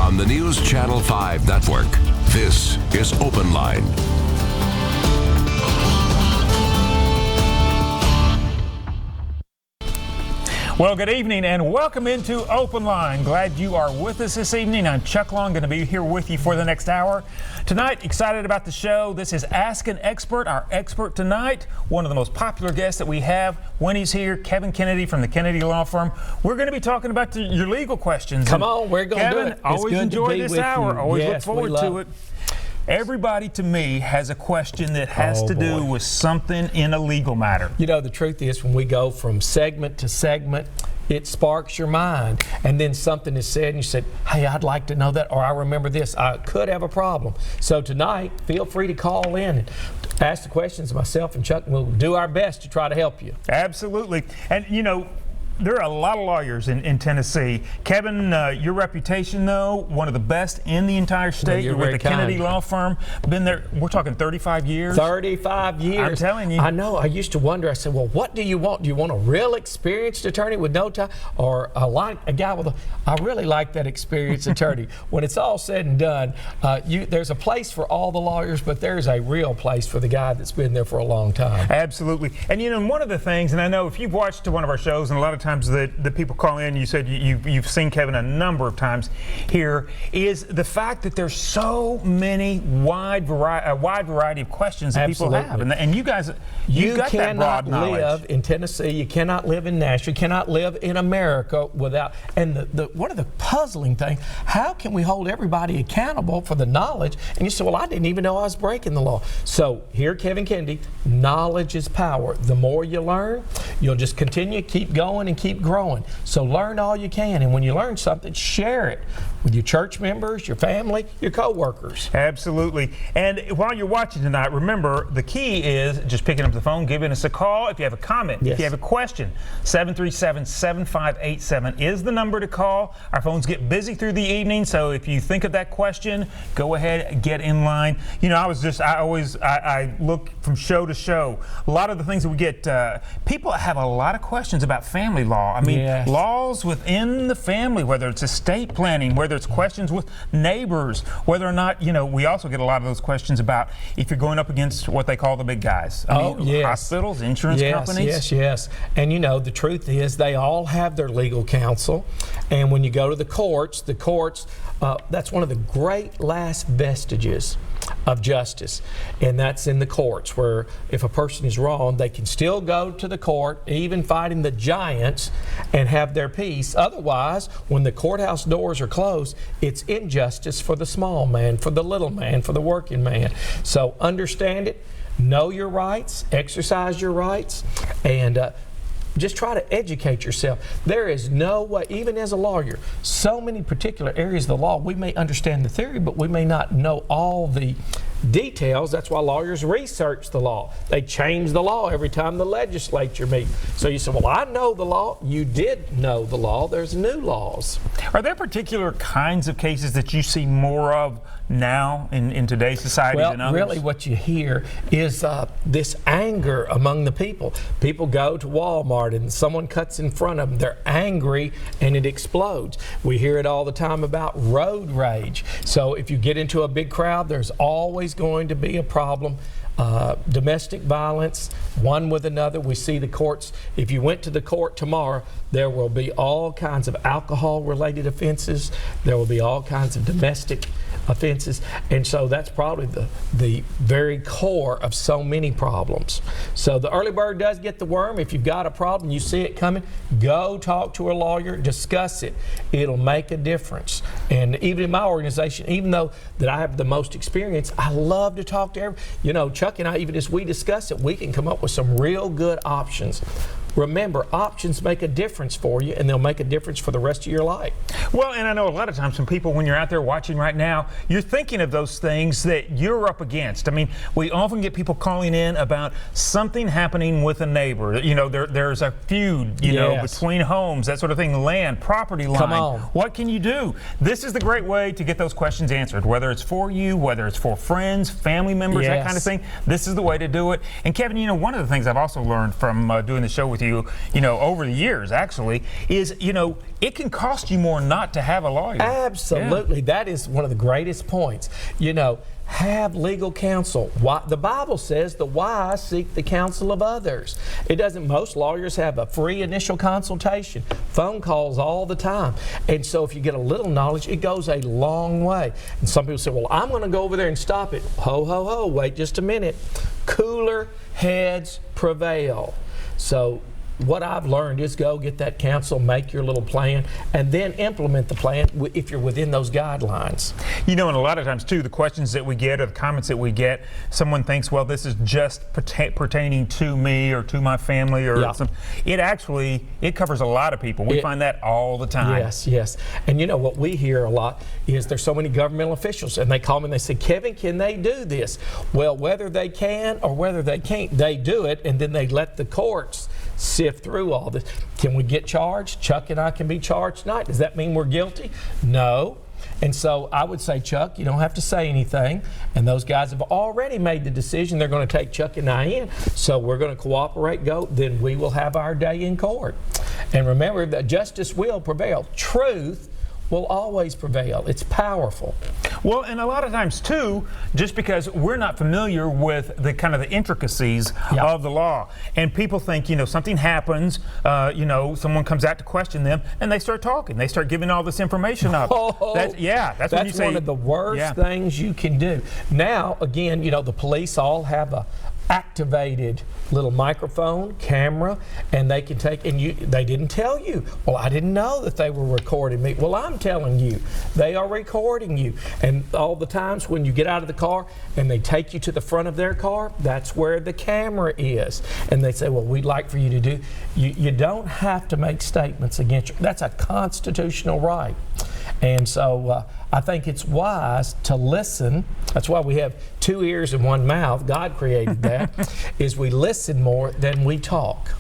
on the News Channel 5 network. This is Open Line. Well, good evening and welcome into Open Line. Glad you are with us this evening. I'm Chuck Long, going to be here with you for the next hour. Tonight, excited about the show. This is Ask an Expert. Our expert tonight, one of the most popular guests that we have when he's here, Kevin Kennedy from the Kennedy Law Firm. We're going to be talking about your legal questions. Come on, we're going to do it. Kevin, always enjoy this hour. Always look forward to it. Everybody, to me, has a question that has to do with something in a legal matter. You know, the truth is, when we go from segment to segment, it sparks your mind. And then something is said, and you said, hey, I'd like to know that, or I remember this. I could have a problem. So tonight, feel free to call in and ask the questions. Myself and Chuck will do our best to try to help you. Absolutely. And, you know, there are a lot of lawyers in Tennessee. Kevin, your reputation, though, one of the best in the entire state. Well, you're with the Kennedy Law Firm. Been there, we're talking 35 years. 35 years. I'm telling you. I know. I used to wonder. I said, well, what do you want? Do you want a real experienced attorney with no time, or a guy with a? I really like that experienced attorney. When it's all said and done, there's a place for all the lawyers, but there's a real place for the guy that's been there for a long time. Absolutely. And you know, one of the things, and I know if you've watched one of our shows, and a lot of times that the people call in, you said you've seen Kevin a number of times here, is the fact that there's so many wide variety of questions that people have, and you guys, you've got that broad knowledge. You cannot live in Tennessee, you cannot live in Nashville, you cannot live in America without, and one of the puzzling things, how can we hold everybody accountable for the knowledge? And you say, well, I didn't even know I was breaking the law. So here, Kevin Kennedy, knowledge is power. The more you learn, you'll just continue, keep going and keep growing. So learn all you can, and when you learn something, share it with your church members, your family, your co-workers. Absolutely. And while you're watching tonight, remember, the key is just picking up the phone, giving us a call. If you have a comment, if you have a question, 737-7587 is the number to call. Our phones get busy through the evening, so if you think of that question, go ahead, get in line. You know, I look from show to show. A lot of the things that we get, people have a lot of questions about family law. I mean, laws within the family, whether it's estate planning, whether it's questions with neighbors, whether or not, you know, we also get a lot of those questions about if you're going up against what they call the big guys. I mean, hospitals, insurance companies. Yes. And you know, the truth is they all have their legal counsel. And when you go to the courts, that's one of the great last vestiges of justice, and that's in the courts, where if a person is wrong, they can still go to the court, even fighting the giants, and have their peace. Otherwise, when the courthouse doors are closed, it's injustice for the small man, for the little man, for the working man. So understand it, know your rights, exercise your rights, and just try to educate yourself. There is no way, even as a lawyer, so many particular areas of the law, we may understand the theory, but we may not know all the details. That's why lawyers research the law. They change the law every time the legislature meets. So you say, well, I know the law. You did know the law. There's new laws. Are there particular kinds of cases that you see more of now in today's society than others? Well, really what you hear is this anger among the people. People go to Walmart and someone cuts in front of them. They're angry and it explodes. We hear it all the time about road rage. So if you get into a big crowd, there's always going to be a problem. Domestic violence, one with another. We see the courts. If you went to the court tomorrow, there will be all kinds of alcohol-related offenses. There will be all kinds of domestic offenses, and so that's probably the very core of so many problems. So the early bird does get the worm. If you've got a problem, you see it coming, go talk to a lawyer, discuss it. It'll make a difference. And even in my organization, even though that I have the most experience, I love to talk to everyone. You know, Chuck and I, even as we discuss it, we can come up with some real good options. Remember, options make a difference for you, and they'll make a difference for the rest of your life. Well, and I know a lot of times when people, when you're out there watching right now, you're thinking of those things that you're up against. I mean, we often get people calling in about something happening with a neighbor. You know, there's a feud, you know, between homes, that sort of thing, land, property line. Come on. What can you do? This is the great way to get those questions answered, whether it's for you, whether it's for friends, family members, that kind of thing. This is the way to do it. And Kevin, you know, one of the things I've also learned from doing the show with with you, over the years actually, is, it can cost you more not to have a lawyer. Absolutely. Yeah. That is one of the greatest points. Have legal counsel. The Bible says the wise seek the counsel of others. It doesn't. Most lawyers have a free initial consultation, phone calls all the time. And so if you get a little knowledge, it goes a long way. And some people say, well, I'm going to go over there and stop it. Ho, ho, ho, wait just a minute. Cooler heads prevail. So what I've learned is go get that counsel, make your little plan, and then implement the plan if you're within those guidelines. And a lot of times too, the questions that we get or the comments that we get, someone thinks, well, this is just pertaining to me or to my family or something. It covers a lot of people. We find that all the time. Yes. And what we hear a lot is there's so many governmental officials, and they call me and they say, Kevin, can they do this? Well, whether they can or whether they can't, they do it, and then they let the courts sift through all this. Can we get charged? Chuck and I can be charged tonight. Does that mean we're guilty? No. And so I would say, Chuck, you don't have to say anything. And those guys have already made the decision they're going to take Chuck and I in. So we're going to cooperate, then we will have our day in court. And remember that justice will prevail. Truth will always prevail. It's powerful. Well, and a lot of times too, just because we're not familiar with the kind of the intricacies of the law, and people think, something happens, someone comes out to question them, and they start talking. They start giving all this information up. That's when you say, one of the worst things you can do. Now, again, the police all have a activated little microphone, camera, and they can take, and they didn't tell you. Well, I didn't know that they were recording me. Well, I'm telling you, they are recording you. And all the times when you get out of the car and they take you to the front of their car, that's where the camera is. And they say, well, we'd like for you to do, you don't have to make statements against you. That's a constitutional right. And so I think it's wise to listen. That's why we have 2 ears and 1 mouth. God created that, is we listen more than we talk.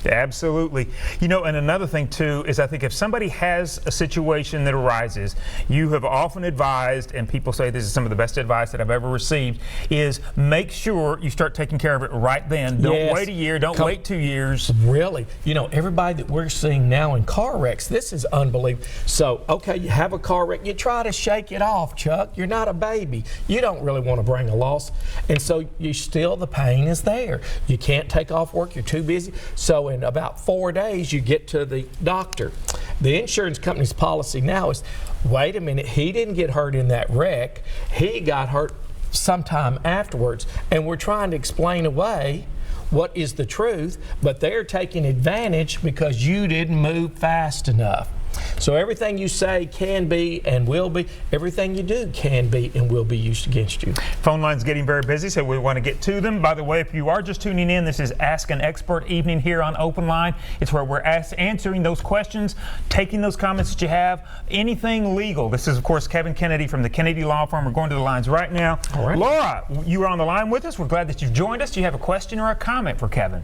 Absolutely. And another thing too is I think if somebody has a situation that arises, you have often advised, and people say this is some of the best advice that I've ever received, is make sure you start taking care of it right then. Don't wait a year, don't wait 2 years. Really. Everybody that we're seeing now in car wrecks, this is unbelievable. So, okay, you have a car wreck, you try to shake it off, Chuck. You're not a baby. You don't really want to bring a loss. And so the pain is there. You can't take off work, you're too busy. So in about 4 days, you get to the doctor. The insurance company's policy now is, wait a minute, he didn't get hurt in that wreck. He got hurt sometime afterwards. And we're trying to explain away what is the truth, but they're taking advantage because you didn't move fast enough. So everything you say can be and will be, everything you do can be and will be used against you. Phone line's getting very busy, so we want to get to them. By the way, if you are just tuning in, this is Ask an Expert evening here on Open Line. It's where we're answering those questions, taking those comments that you have, anything legal. This is, of course, Kevin Kennedy from the Kennedy Law Firm. We're going to the lines right now. All right. Laura, you are on the line with us. We're glad that you've joined us. Do you have a question or a comment for Kevin?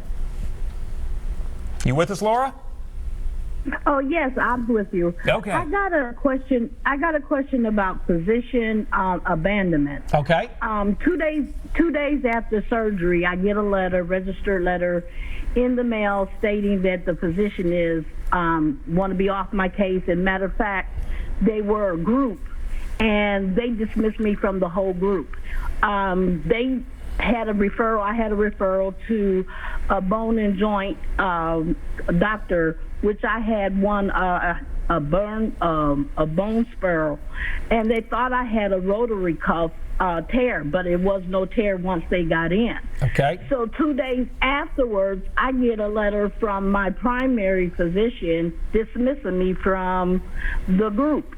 You with us, Laura? Oh yes, I'm with you. Okay. I got a question about physician abandonment. Okay. 2 days after surgery, I get a registered letter in the mail stating that the physician is want to be off my case. And matter of fact, they were a group, and they dismissed me from the whole group. They had a referral. I had a referral to a bone and joint doctor, which I had a bone spiral, and they thought I had a rotary cuff tear, but it was no tear once they got in. Okay. So 2 days afterwards, I get a letter from my primary physician dismissing me from the group.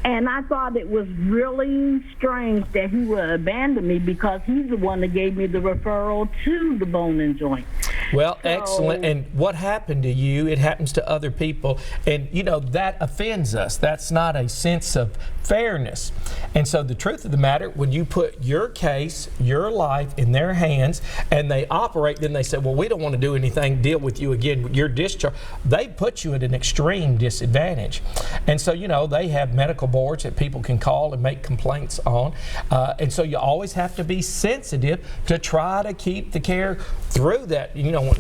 And I thought it was really strange that he would abandon me because he's the one that gave me the referral to the bone and joint. Well, excellent. And what happened to you, it happens to other people. And, that offends us. That's not a sense of fairness. And so the truth of the matter, when you put your case, your life in their hands, and they operate, then they say, well, we don't want to do anything, deal with you again, your discharge. They put you at an extreme disadvantage. And so, you know, they have medical boards that people can call and make complaints on. And so you always have to be sensitive to try to keep the care through that. You know, when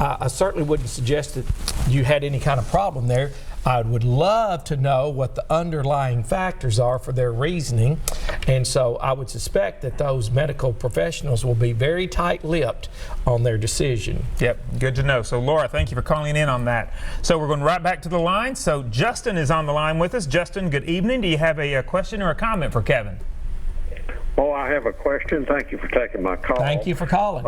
I certainly wouldn't suggest that you had any kind of problem there. I would love to know what the underlying factors are for their reasoning. And so I would suspect that those medical professionals will be very tight-lipped on their decision. Yep, good to know. So Laura, thank you for calling in on that. So we're going right back to the line. So Justin is on the line with us. Justin, good evening. Do you have a question or a comment for Kevin? Oh, I have a question. Thank you for taking my call. Thank you for calling.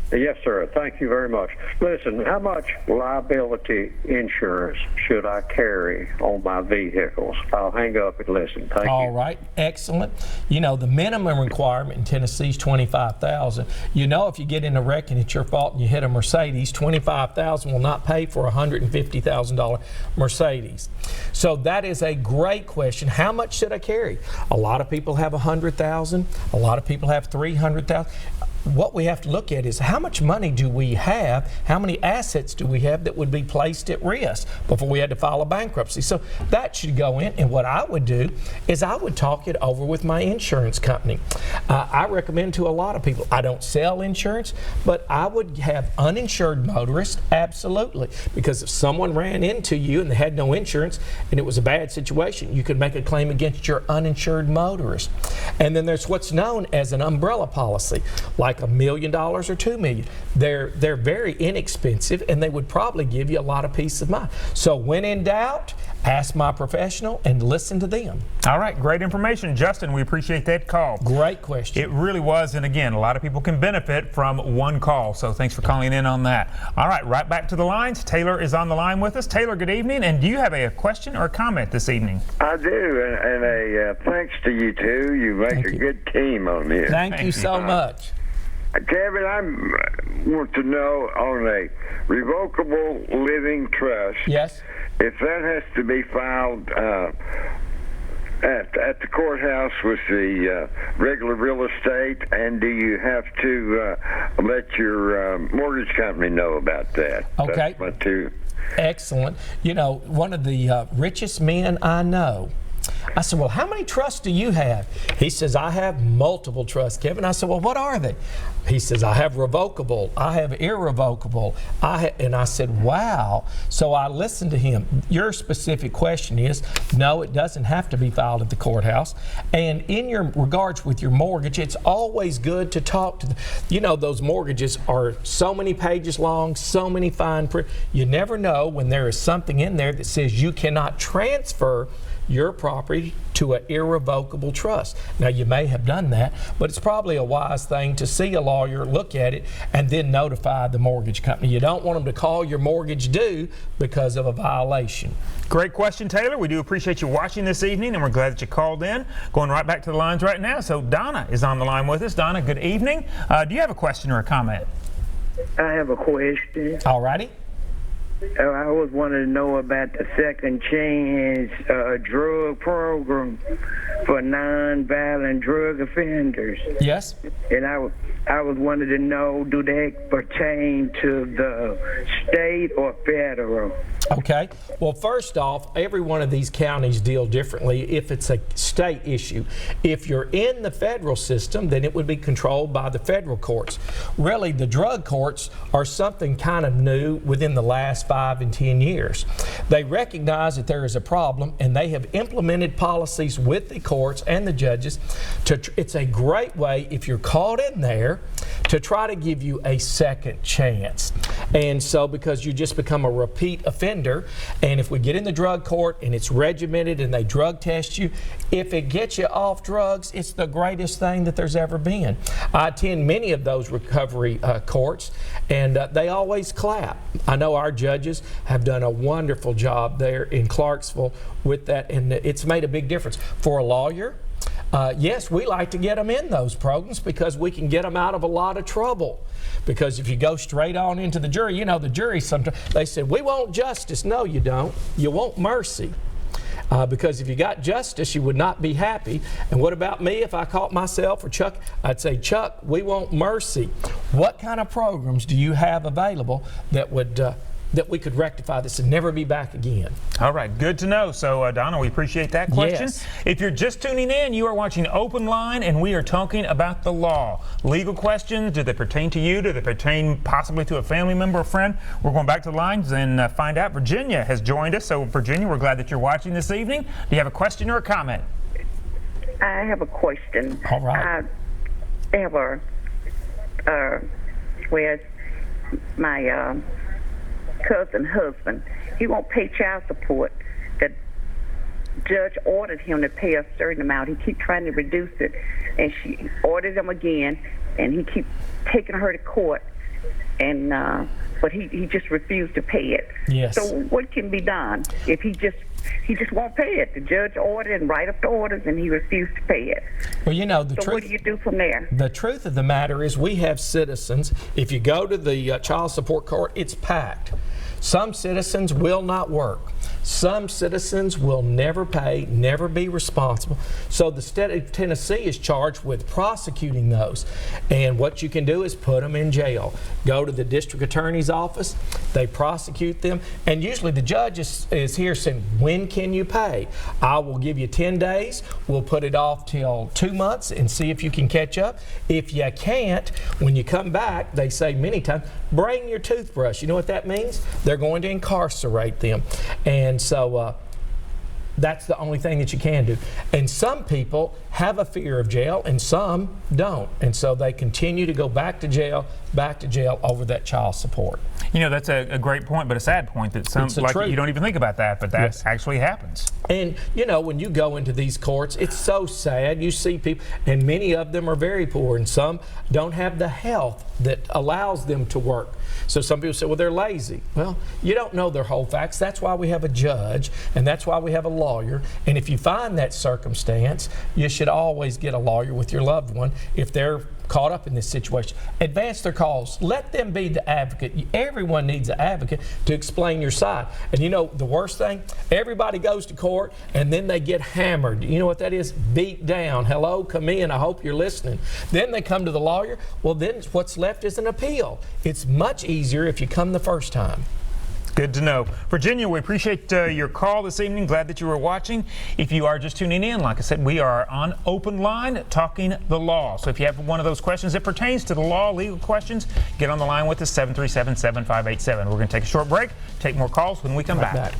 Yes, sir. Thank you very much. Listen, how much liability insurance should I carry on my vehicles? I'll hang up and listen. Thank you. All right. Excellent. You know, the minimum requirement in Tennessee is $25,000. You know, if you get in a wreck and it's your fault and you hit a Mercedes, $25,000 will not pay for a $150,000 Mercedes. So that is a great question. How much should I carry? A lot of people have $100,000. A lot of people have $300,000. What we have to look at is how much money do we have, how many assets do we have that would be placed at risk before we had to file a bankruptcy. So that should go in, and what I would do is I would talk it over with my insurance company. I recommend to a lot of people, I don't sell insurance, but I would have uninsured motorists, absolutely, because if someone ran into you and they had no insurance and it was a bad situation, you could make a claim against your uninsured motorist. And then there's what's known as an umbrella policy, like $1 million or $2 million. They're very inexpensive, and they would probably give you a lot of peace of mind. So when in doubt, ask my professional and listen to them. All right, great information, Justin. We appreciate that call. Great question. It really was, and again, a lot of people can benefit from one call. So thanks for calling in on that. All right, right back to the lines. Taylor is on the line with us. Taylor, good evening. And do you have a question or a comment this evening? I do, and thanks to you two. You make a good team on this. Thank you so much. Kevin, I want to know on a revocable living trust. Yes. If that has to be filed at the courthouse with the regular real estate, and do you have to let your mortgage company know about that? Okay. That's my two. Excellent. You know, one of the richest men I know, I said, well, how many trusts do you have? He says, I have multiple trusts, Kevin. I said, well, what are they? He says, I have revocable, I have irrevocable. And I said, wow. So I listened to him. Your specific question is, no, it doesn't have to be filed at the courthouse. And in your regards with your mortgage, it's always good to talk to you know, those mortgages are so many pages long, so many fine print. You never know when there is something in there that says you cannot transfer your property to an irrevocable trust. Now, you may have done that, but it's probably a wise thing to see a lawyer, look at it, and then notify the mortgage company. You don't want them to call your mortgage due because of a violation. Great question, Taylor. We do appreciate you watching this evening, and we're glad that you called in. Going right back to the lines right now. So Donna is on the line with us. Donna, good evening. Do you have a question or a comment? I have a question. All righty. I was wanting to know about the Second Chance drug program for nonviolent drug offenders. Yes. And I was wanting to know, do they pertain to the state or federal? Okay. Well, first off, every one of these counties deal differently if it's a state issue. If you're in the federal system, then it would be controlled by the federal courts. Really, the drug courts are something kind of new within the last 5 and 10 years. They recognize that there is a problem, and they have implemented policies with the courts and the judges. It's a great way, if you're caught in there, to try to give you a second chance. And so, because you just become a repeat offender, and if we get in the drug court and it's regimented and they drug test you, if it gets you off drugs, it's the greatest thing that there's ever been. I attend many of those recovery courts, and they always clap. I know our judges have done a wonderful job there in Clarksville with that, and it's made a big difference. For a lawyer, yes, we like to get them in those programs because we can get them out of a lot of trouble. Because if you go straight on into the jury, you know, the jury sometimes, they said, we want justice. No, you don't. You want mercy. because if you got justice, you would not be happy. And what about me if I caught myself, or Chuck? I'd say, Chuck, we want mercy. What kind of programs do you have available that would that we could rectify this and never be back again? All right, good to know. So, Donna, we appreciate that question. Yes. If you're just tuning in, you are watching Open Line, and we are talking about the law. Legal questions, do they pertain to you? Do they pertain possibly to a family member or friend? We're going back to the lines and find out. Virginia has joined us. So, Virginia, we're glad that you're watching this evening. Do you have a question or a comment? I have a question. All right. I have a, where's my cousin husband, he won't pay child support. The judge ordered him to pay a certain amount. He keeps trying to reduce it, and she ordered him again, and he keeps taking her to court, and but he just refused to pay it. Yes. So what can be done if he just won't pay it? The judge ordered and write up the orders, and he refused to pay it. Well, you know, the So truth. what do you do from there? The truth of the matter is, we have citizens. If you go to the child support court, it's packed. Some citizens will not work. Some citizens will never pay, never be responsible. So the state of Tennessee is charged with prosecuting those. And what you can do is put them in jail. Go to the district attorney's office, they prosecute them, and usually the judge is here saying, when can you pay? I will give you 10 days. We'll put it off till 2 months and see if you can catch up. If you can't, when you come back, they say many times, bring your toothbrush. You know what that means? They're going to incarcerate them. And so that's the only thing that you can do. And some people have a fear of jail, and some don't. And so they continue to go back to jail over that child support. You know, that's a great point, but a sad point that some, It's the like, truth. you don't even think about that, but that Yes. actually happens. And, you know, when you go into these courts, it's so sad. You see people, and many of them are very poor, and some don't have the health that allows them to work. So some people say, well, they're lazy. Well, you don't know their whole facts. That's why we have a judge, and that's why we have a lawyer. And if you find that circumstance, you should always get a lawyer with your loved one if they're caught up in this situation. Advance their cause. Let them be the advocate. Everyone needs an advocate to explain your side. And you know, the worst thing, everybody goes to court and then they get hammered. You know what that is? Beat down. Hello, come in. I hope you're listening. Then they come to the lawyer. Well, then what's left is an appeal. It's much easier if you come the first time. Good to know. Virginia, we appreciate your call this evening. Glad that you were watching. If you are just tuning in, like I said, we are on Open Line talking the law. So if you have one of those questions that pertains to the law, legal questions, get on the line with us, 737-7587. We're going to take a short break, take more calls when we come back.